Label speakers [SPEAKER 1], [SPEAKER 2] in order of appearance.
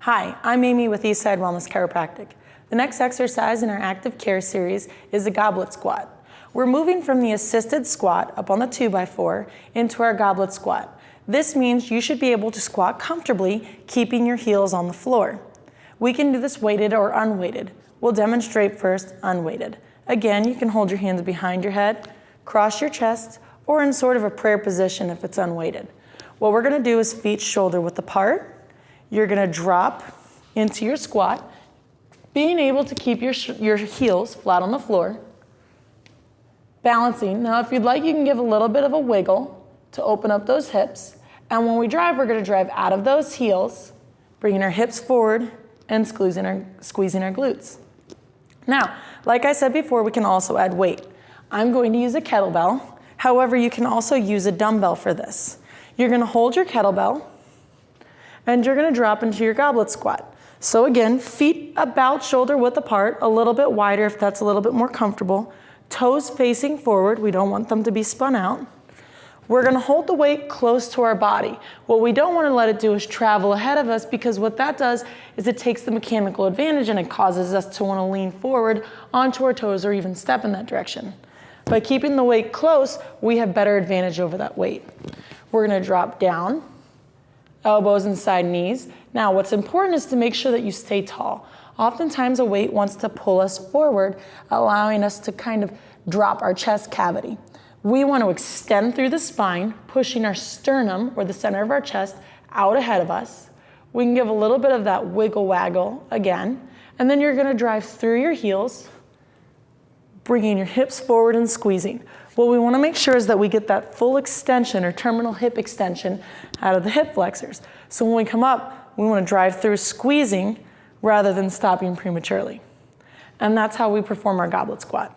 [SPEAKER 1] Hi, I'm Amy with Eastside Wellness Chiropractic. The next exercise in our active care series is the goblet squat. We're moving from the assisted squat up on the 2x4 into our goblet squat. This means you should be able to squat comfortably, keeping your heels on the floor. We can do this weighted or unweighted. We'll demonstrate first unweighted. Again, you can hold your hands behind your head, cross your chest, or in sort of a prayer position if it's unweighted. What we're gonna do is feet shoulder width apart. You're gonna drop into your squat, being able to keep your heels flat on the floor, balancing. Now, if you'd like, you can give a little bit of a wiggle to open up those hips. And when we drive, we're gonna drive out of those heels, bringing our hips forward and squeezing our glutes. Now, like I said before, we can also add weight. I'm going to use a kettlebell. However, you can also use a dumbbell for this. You're gonna hold your kettlebell, and you're gonna drop into your goblet squat. So again, feet about shoulder width apart, a little bit wider if that's a little bit more comfortable. Toes facing forward, we don't want them to be spun out. We're gonna hold the weight close to our body. What we don't wanna let it do is travel ahead of us, because what that does is it takes the mechanical advantage and it causes us to wanna lean forward onto our toes or even step in that direction. By keeping the weight close, we have better advantage over that weight. We're gonna drop down, elbows inside knees. Now, what's important is to make sure that you stay tall. Oftentimes a weight wants to pull us forward, allowing us to kind of drop our chest cavity. We want to extend through the spine, pushing our sternum, or the center of our chest, out ahead of us. We can give a little bit of that wiggle waggle again, and then you're gonna drive through your heels, bringing your hips forward and squeezing. What we wanna make sure is that we get that full extension or terminal hip extension out of the hip flexors. So when we come up, we wanna drive through squeezing rather than stopping prematurely. And that's how we perform our goblet squat.